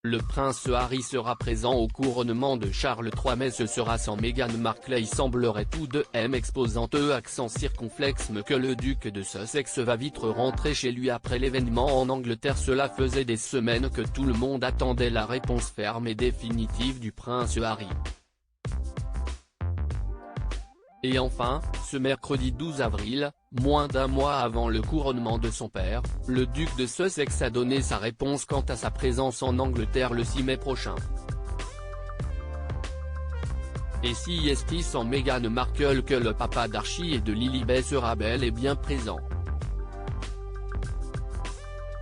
Le prince Harry sera présent au couronnement de Charles III, mais ce sera sans Meghan Markle. Il semblerait tout de même, exposant accent circonflexe, que le duc de Sussex va vite rentrer chez lui après l'événement en Angleterre. Cela faisait des semaines que tout le monde attendait la réponse ferme et définitive du prince Harry. Et enfin, ce mercredi 12 avril, moins d'un mois avant le couronnement de son père, le duc de Sussex a donné sa réponse quant à sa présence en Angleterre le 6 mai prochain. Et si est-il sans Meghan Markle que le papa d'Archie et de Lilibet sera bel et bien présent.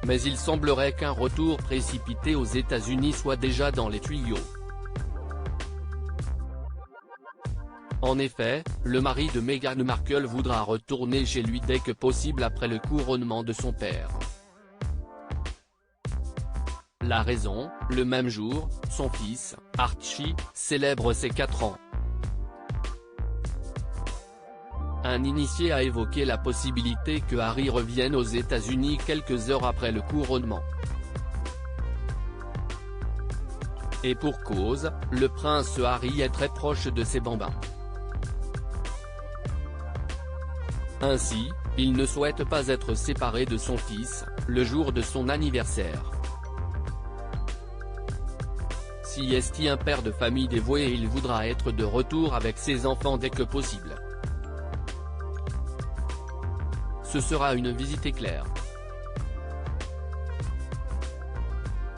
Mais il semblerait qu'un retour précipité aux États-Unis soit déjà dans les tuyaux. En effet, le mari de Meghan Markle voudra retourner chez lui dès que possible après le couronnement de son père. La raison, le même jour, son fils, Archie, célèbre ses 4 ans. Un initié a évoqué la possibilité que Harry revienne aux États-Unis quelques heures après le couronnement. Et pour cause, le prince Harry est très proche de ses bambins. Ainsi, il ne souhaite pas être séparé de son fils, le jour de son anniversaire. Si est un père de famille dévoué, il voudra être de retour avec ses enfants dès que possible. Ce sera une visite éclair.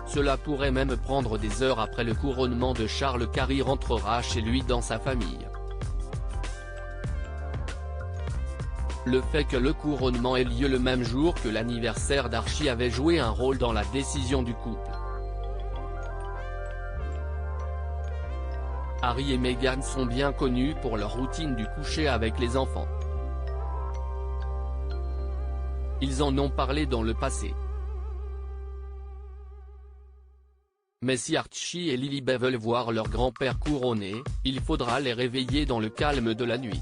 Cela pourrait même prendre des heures après le couronnement de Charles, car il rentrera chez lui dans sa famille. Le fait que le couronnement ait lieu le même jour que l'anniversaire d'Archie avait joué un rôle dans la décision du couple. Harry et Meghan sont bien connus pour leur routine du coucher avec les enfants. Ils en ont parlé dans le passé. Mais si Archie et Lilibet veulent voir leur grand-père couronné, il faudra les réveiller dans le calme de la nuit.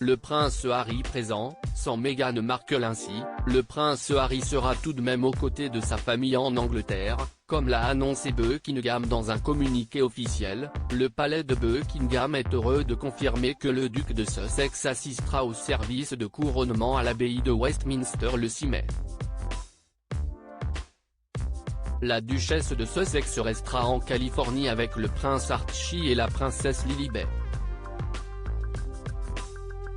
Le prince Harry présent, sans Meghan Markle. Ainsi, le prince Harry sera tout de même aux côtés de sa famille en Angleterre, comme l'a annoncé Buckingham dans un communiqué officiel. Le palais de Buckingham est heureux de confirmer que le duc de Sussex assistera au service de couronnement à l'abbaye de Westminster le 6 mai. La duchesse de Sussex restera en Californie avec le prince Archie et la princesse Lilibet.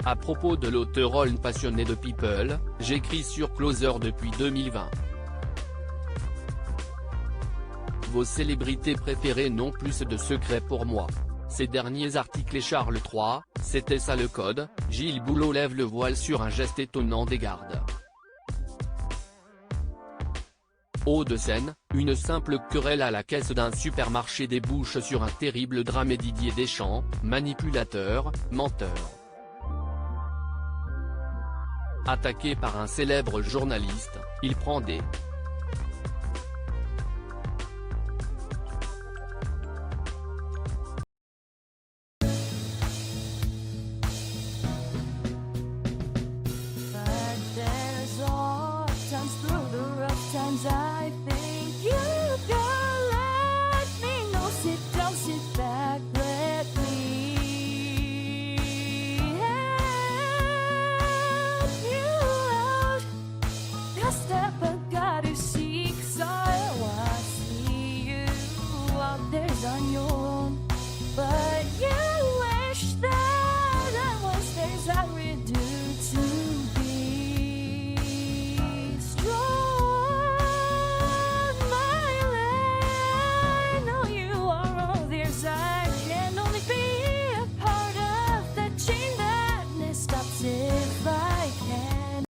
À propos de l'auteur passionné de People, j'écris sur Closer depuis 2020. Vos célébrités préférées n'ont plus de secrets pour moi. Ces derniers articles et Charles III, c'était ça le code. Gilles Boulot lève le voile sur un geste étonnant des gardes. Hauts-de-Seine, une simple querelle à la caisse d'un supermarché débouche sur un terrible drame et Didier Deschamps, manipulateur, menteur. Attaqué par un célèbre journaliste, il prend des